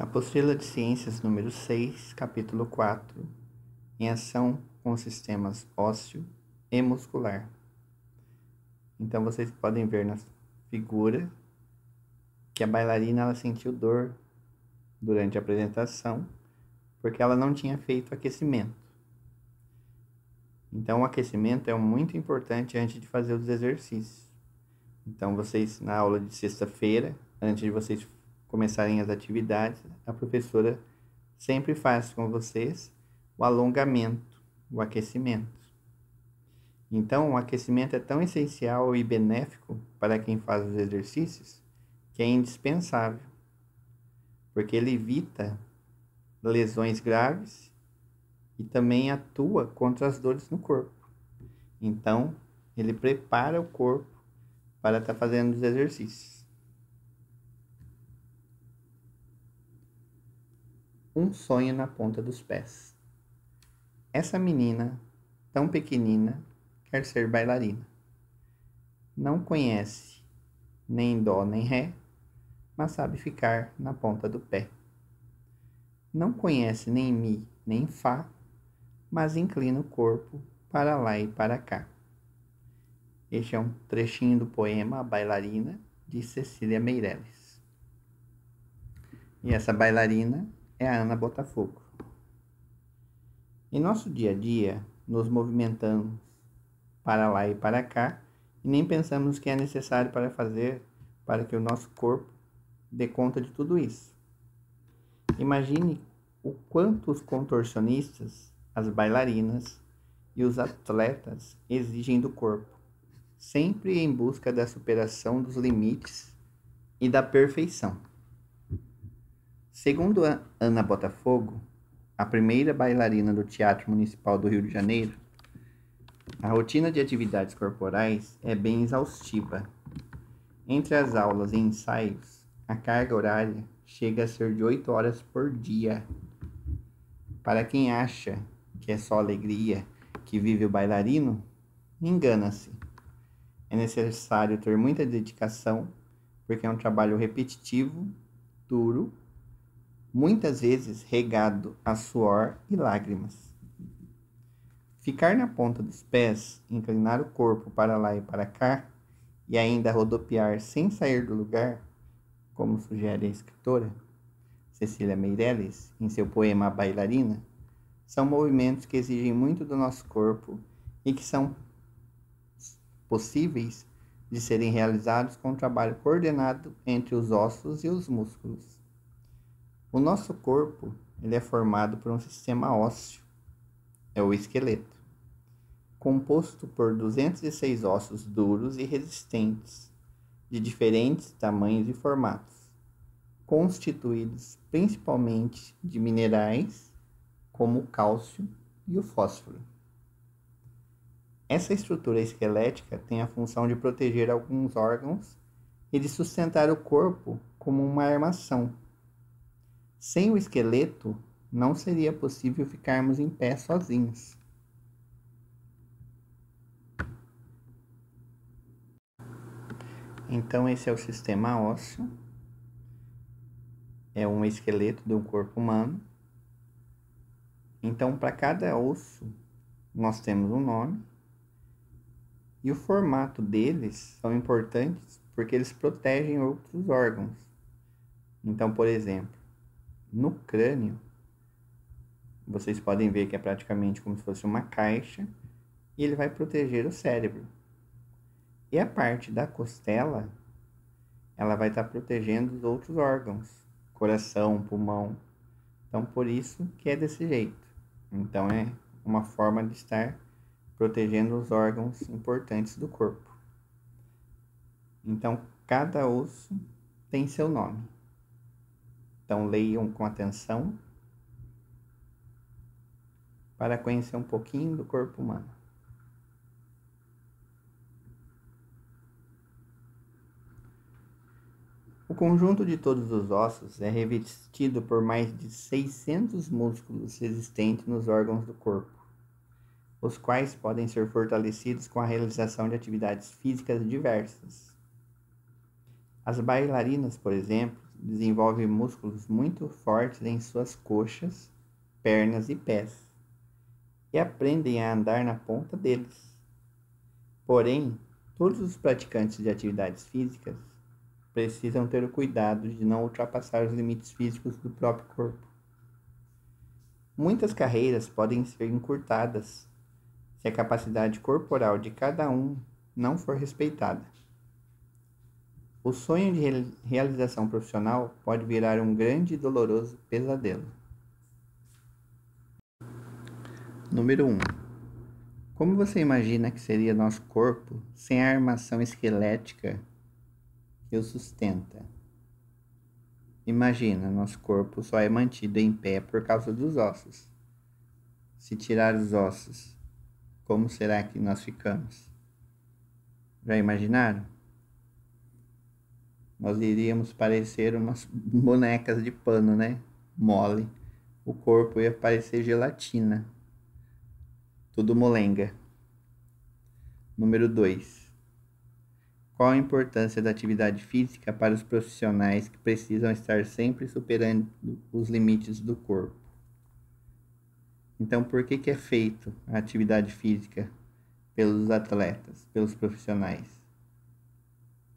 Apostila de Ciências número 6, capítulo 4, em ação com os sistemas ósseo e muscular. Então vocês podem ver na figura que a bailarina ela sentiu dor durante a apresentação porque ela não tinha feito aquecimento. Então o aquecimento é muito importante antes de fazer os exercícios. Então vocês na aula de sexta-feira, antes de vocês começarem as atividades, a professora sempre faz com vocês o alongamento, o aquecimento. Então, o aquecimento é tão essencial e benéfico para quem faz os exercícios que é indispensável, porque ele evita lesões graves e também atua contra as dores no corpo. Então, ele prepara o corpo para estar fazendo os exercícios. Um sonho na ponta dos pés. Essa menina, tão pequenina, quer ser bailarina. Não conhece nem dó nem ré, mas sabe ficar na ponta do pé. Não conhece nem mi nem fá, mas inclina o corpo para lá e para cá. Este é um trechinho do poema A Bailarina, de Cecília Meirelles. E essa bailarina é a Ana Botafogo. Em nosso dia a dia, nos movimentamos para lá e para cá e nem pensamos o que é necessário para fazer para que o nosso corpo dê conta de tudo isso. Imagine o quanto os contorcionistas, as bailarinas e os atletas exigem do corpo, sempre em busca da superação dos limites e da perfeição. Segundo Ana Botafogo, a primeira bailarina do Teatro Municipal do Rio de Janeiro, a rotina de atividades corporais é bem exaustiva. Entre as aulas e ensaios, a carga horária chega a ser de 8 horas por dia. Para quem acha que é só alegria que vive o bailarino, engana-se. É necessário ter muita dedicação, porque é um trabalho repetitivo, duro, muitas vezes regado a suor e lágrimas. Ficar na ponta dos pés, inclinar o corpo para lá e para cá, e ainda rodopiar sem sair do lugar, como sugere a escritora Cecília Meirelles em seu poema A Bailarina, são movimentos que exigem muito do nosso corpo e que são possíveis de serem realizados com um trabalho coordenado entre os ossos e os músculos. O nosso corpo ele é formado por um sistema ósseo, é o esqueleto, composto por 206 ossos duros e resistentes, de diferentes tamanhos e formatos, constituídos principalmente de minerais como o cálcio e o fósforo. Essa estrutura esquelética tem a função de proteger alguns órgãos e de sustentar o corpo como uma armação. Sem o esqueleto, não seria possível ficarmos em pé sozinhos. Então, esse é o sistema ósseo. É um esqueleto de um corpo humano. Então, para cada osso, nós temos um nome. E o formato deles são importantes porque eles protegem outros órgãos. Então, por exemplo, no crânio, vocês podem ver que é praticamente como se fosse uma caixa e ele vai proteger o cérebro. E a parte da costela, ela vai estar protegendo os outros órgãos, coração, pulmão. Então, por isso que é desse jeito. Então, é uma forma de estar protegendo os órgãos importantes do corpo. Então, cada osso tem seu nome. Então, leiam com atenção para conhecer um pouquinho do corpo humano. O conjunto de todos os ossos é revestido por mais de 600 músculos existentes nos órgãos do corpo, os quais podem ser fortalecidos com a realização de atividades físicas diversas. As bailarinas, por exemplo, desenvolvem músculos muito fortes em suas coxas, pernas e pés, e aprendem a andar na ponta deles. Porém, todos os praticantes de atividades físicas precisam ter o cuidado de não ultrapassar os limites físicos do próprio corpo. Muitas carreiras podem ser encurtadas se a capacidade corporal de cada um não for respeitada. O sonho de realização profissional pode virar um grande e doloroso pesadelo. Número 1. Como você imagina que seria nosso corpo sem a armação esquelética que o sustenta? Imagina, nosso corpo só é mantido em pé por causa dos ossos. Se tirar os ossos, como será que nós ficamos? Já imaginaram? Nós iríamos parecer umas bonecas de pano, né? Mole. O corpo ia parecer gelatina. Tudo molenga. Número 2. Qual a importância da atividade física para os profissionais que precisam estar sempre superando os limites do corpo? Então, por que é feito a atividade física pelos atletas, pelos profissionais?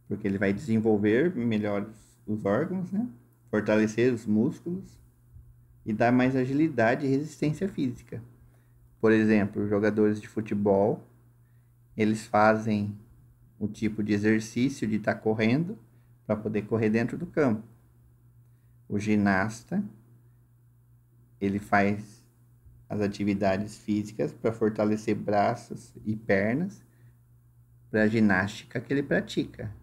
Porque ele vai desenvolver melhor os órgãos, né? Fortalecer os músculos e dar mais agilidade e resistência física. Por exemplo, os jogadores de futebol, eles fazem o tipo de exercício de estar correndo para poder correr dentro do campo. O ginasta, ele faz as atividades físicas para fortalecer braços e pernas para a ginástica que ele pratica.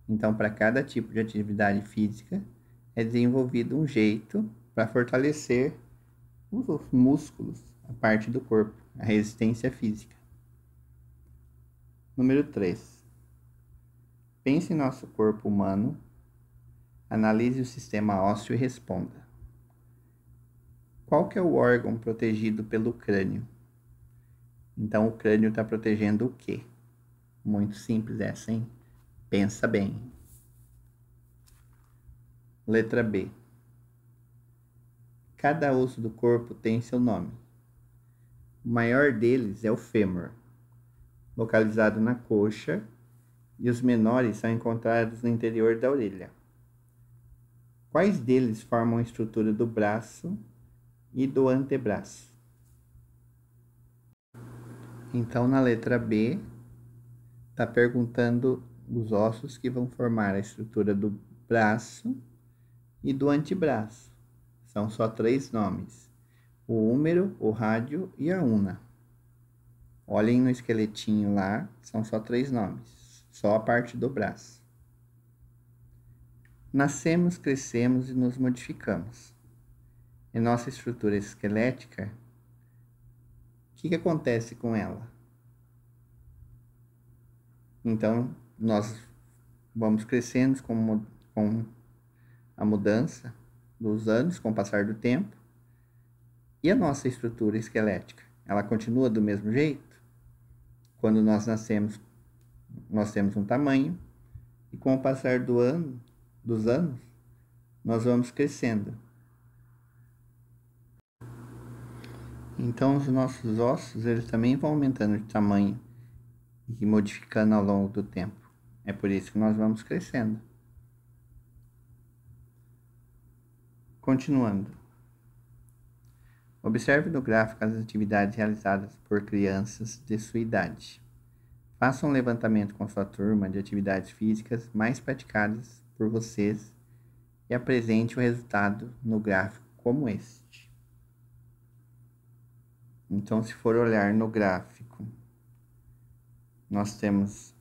Então, para cada tipo de atividade física, é desenvolvido um jeito para fortalecer os músculos, a parte do corpo, a resistência física. Número 3. Pense em nosso corpo humano, analise o sistema ósseo e responda. Qual que é o órgão protegido pelo crânio? Então, o crânio está protegendo o quê? Muito simples essa, hein? Pensa bem. Letra B. Cada osso do corpo tem seu nome. O maior deles é o fêmur, localizado na coxa, e os menores são encontrados no interior da orelha. Quais deles formam a estrutura do braço e do antebraço? Então, na letra B, está perguntando os ossos que vão formar a estrutura do braço e do antebraço. São só 3 nomes: o húmero, o rádio e a una. Olhem no esqueletinho lá, são só 3 nomes, só a parte do braço. Nascemos, crescemos e nos modificamos. Em nossa estrutura esquelética, o que acontece com ela? Então, nós vamos crescendo com a mudança dos anos, com o passar do tempo. E a nossa estrutura esquelética, ela continua do mesmo jeito? Quando nós nascemos, nós temos um tamanho, e com o passar dos anos, nós vamos crescendo. Então, os nossos ossos, eles também vão aumentando de tamanho e modificando ao longo do tempo. É por isso que nós vamos crescendo. Continuando. Observe no gráfico as atividades realizadas por crianças de sua idade. Faça um levantamento com sua turma de atividades físicas mais praticadas por vocês e apresente o resultado no gráfico como este. Então, se for olhar no gráfico, nós temos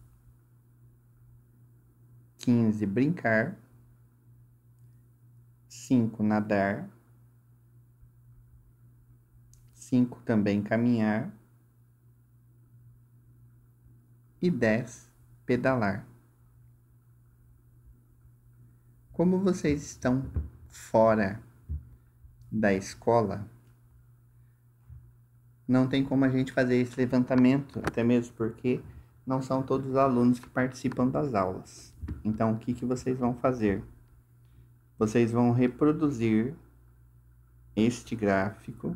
15 brincar, 5 nadar, 5 também caminhar e 10 pedalar. Como vocês estão fora da escola, não tem como a gente fazer esse levantamento, até mesmo porque não são todos os alunos que participam das aulas. Então, o que vocês vão fazer? vocês vão reproduzir este gráfico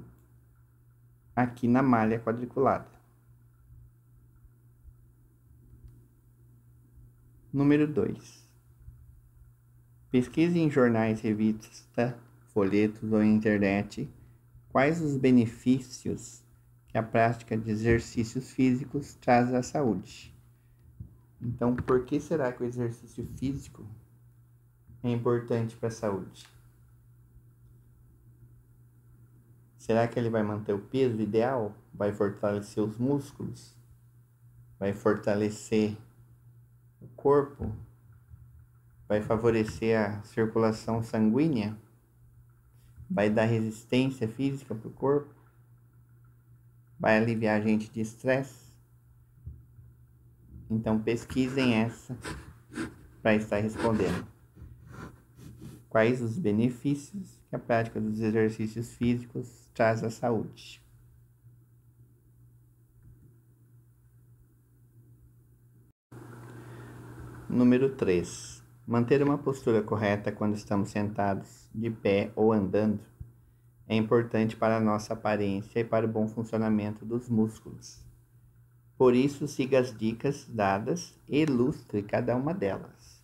aqui na malha quadriculada. Número 2. Pesquise em jornais, revistas, folhetos ou internet quais os benefícios que a prática de exercícios físicos traz à saúde. Então, por que será que o exercício físico é importante para a saúde? Será que ele vai manter o peso ideal? Vai fortalecer os músculos? Vai fortalecer o corpo? Vai favorecer a circulação sanguínea? Vai dar resistência física para o corpo? Vai aliviar a gente de estresse? Então pesquisem essa para estar respondendo. Quais os benefícios que a prática dos exercícios físicos traz à saúde? Número 3. Manter uma postura correta quando estamos sentados, de pé ou andando é importante para a nossa aparência e para o bom funcionamento dos músculos. Por isso, siga as dicas dadas e ilustre cada uma delas.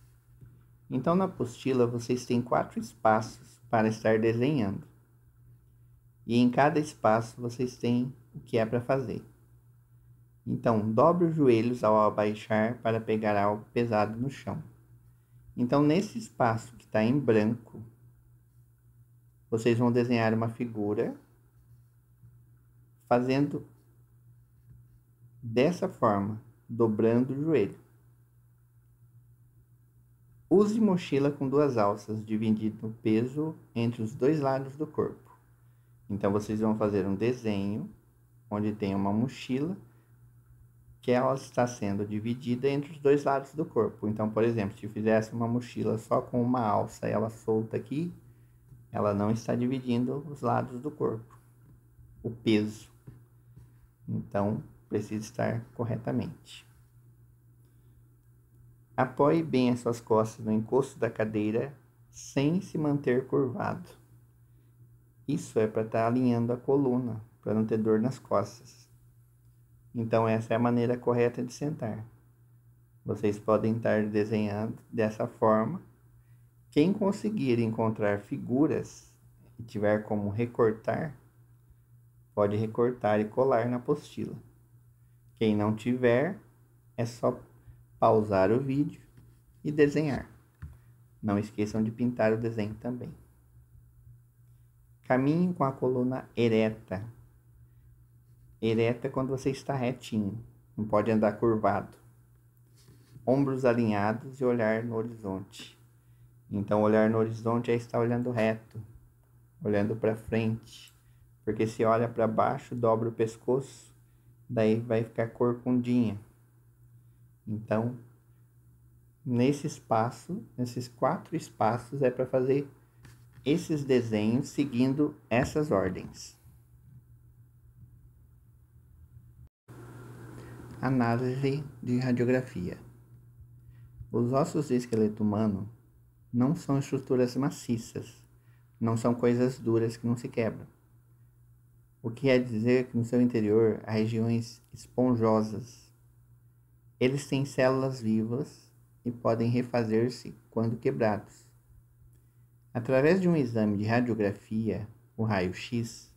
Então, na apostila, vocês têm 4 espaços para estar desenhando. E em cada espaço, vocês têm o que é para fazer. Então, dobre os joelhos ao abaixar para pegar algo pesado no chão. Então, nesse espaço que está em branco, vocês vão desenhar uma figura fazendo dessa forma, dobrando o joelho. Use mochila com 2 alças, dividindo o peso entre os 2 lados do corpo. Então, vocês vão fazer um desenho onde tem uma mochila que ela está sendo dividida entre os 2 lados do corpo. Então, por exemplo, se eu fizesse uma mochila só com uma alça e ela solta aqui, ela não está dividindo os lados do corpo, o peso. Então, precisa estar corretamente. Apoie bem as suas costas no encosto da cadeira, sem se manter curvado. Isso é para estar alinhando a coluna, para não ter dor nas costas. Então, essa é a maneira correta de sentar. Vocês podem estar desenhando dessa forma. Quem conseguir encontrar figuras e tiver como recortar, pode recortar e colar na apostila. Quem não tiver, é só pausar o vídeo e desenhar. Não esqueçam de pintar o desenho também. Caminhe com a coluna ereta. Ereta é quando você está retinho, não pode andar curvado. Ombros alinhados e olhar no horizonte. Então, olhar no horizonte é estar olhando reto, olhando para frente. Porque se olha para baixo, dobra o pescoço, daí vai ficar corcundinha. Então, nesse espaço, nesses 4 espaços, é para fazer esses desenhos seguindo essas ordens. Análise de radiografia. Os ossos do esqueleto humano não são estruturas maciças, não são coisas duras que não se quebram. O que quer dizer que no seu interior há regiões esponjosas. Eles têm células vivas e podem refazer-se quando quebrados. Através de um exame de radiografia, o raio-x,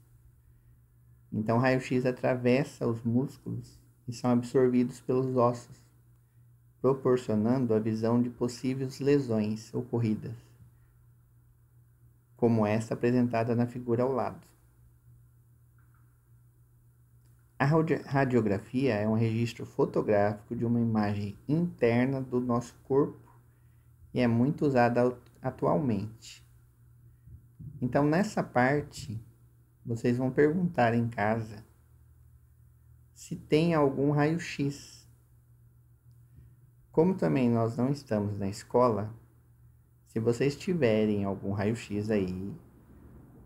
então o raio-x atravessa os músculos e são absorvidos pelos ossos, proporcionando a visão de possíveis lesões ocorridas, como esta apresentada na figura ao lado. A radiografia é um registro fotográfico de uma imagem interna do nosso corpo e é muito usada atualmente. Então, nessa parte, vocês vão perguntar em casa se tem algum raio-x. Como também nós não estamos na escola, se vocês tiverem algum raio-x aí,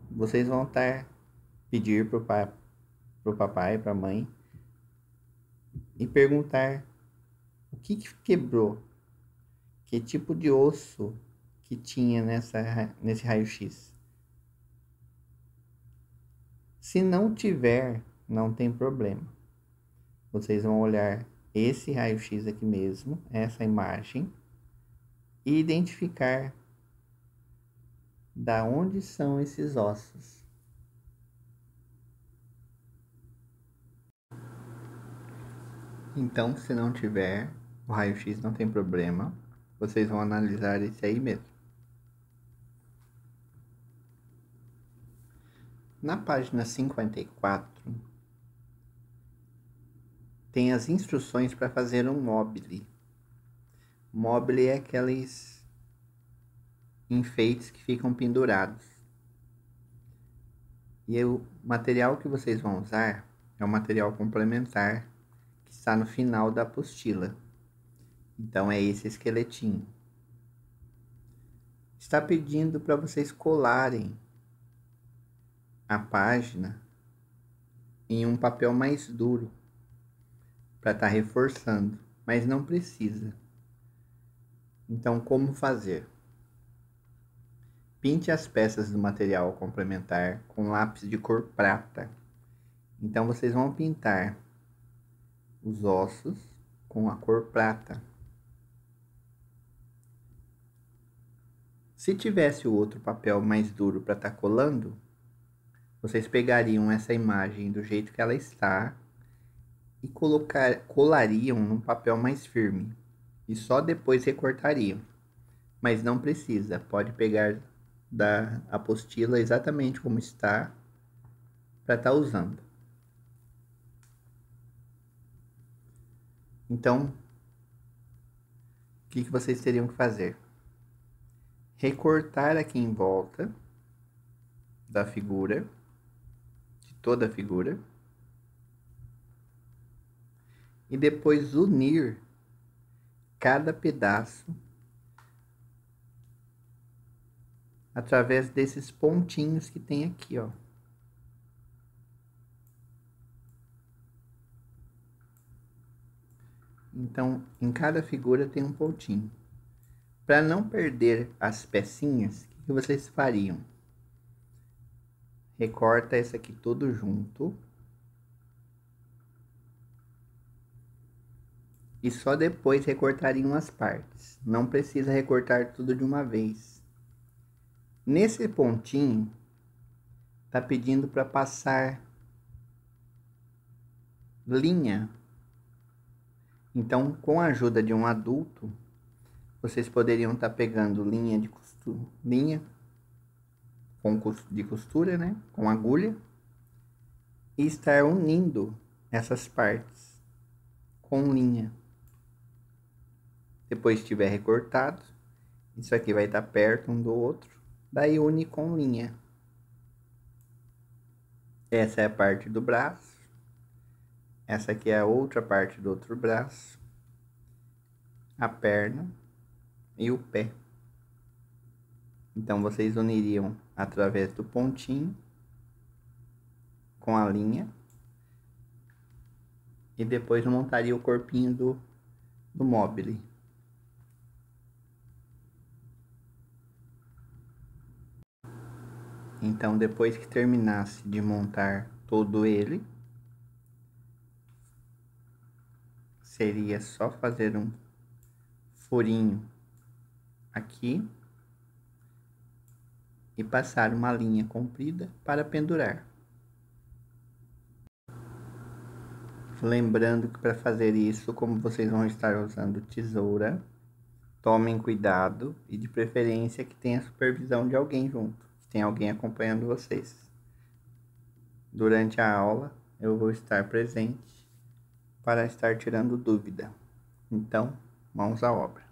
vocês vão pedir para o papai, para a mãe, e perguntar o que quebrou, que tipo de osso que tinha nesse raio-x. Se não tiver, não tem problema. Vocês vão olhar esse raio-x aqui mesmo, essa imagem, e identificar da onde são esses ossos. Então, se não tiver, o raio-x não tem problema. Vocês vão analisar esse aí mesmo. Na página 54, tem as instruções para fazer um mobile. Mobile é aqueles enfeites que ficam pendurados. E o material que vocês vão usar é um material complementar que está no final da apostila. Então é esse esqueletinho. Está pedindo para vocês colarem a página em um papel mais duro para estar reforçando, mas não precisa. Então, como fazer? Pinte as peças do material complementar com lápis de cor prata. Então, vocês vão pintar os ossos com a cor prata. Se tivesse o outro papel mais duro para estar colando, vocês pegariam essa imagem do jeito que ela está e colariam num papel mais firme. E só depois recortariam. Mas não precisa, pode pegar da apostila exatamente como está para estar usando. Então, o que vocês teriam que fazer? Recortar aqui em volta da figura, de toda a figura, e depois unir cada pedaço através desses pontinhos que tem aqui, ó. Então, em cada figura tem um pontinho. Para não perder as pecinhas, o que vocês fariam? Recorta esse aqui tudo junto. E só depois recortariam as partes. Não precisa recortar tudo de uma vez. Nesse pontinho, tá pedindo para passar linha. Então, com a ajuda de um adulto, vocês poderiam estar pegando linha de costura, de costura, né? Com agulha, e estar unindo essas partes com linha. Depois tiver recortado, isso aqui vai estar perto um do outro, daí une com linha. Essa é a parte do braço, essa aqui é a outra parte do outro braço, a perna e o pé. Então vocês uniriam através do pontinho com a linha e depois montaria o corpinho do mobile. Então, depois que terminasse de montar todo ele, seria só fazer um furinho aqui e passar uma linha comprida para pendurar. Lembrando que para fazer isso, como vocês vão estar usando tesoura, tomem cuidado e de preferência que tenha supervisão de alguém junto. Tem alguém acompanhando vocês. Durante a aula, eu vou estar presente para estar tirando dúvida. Então, mãos à obra.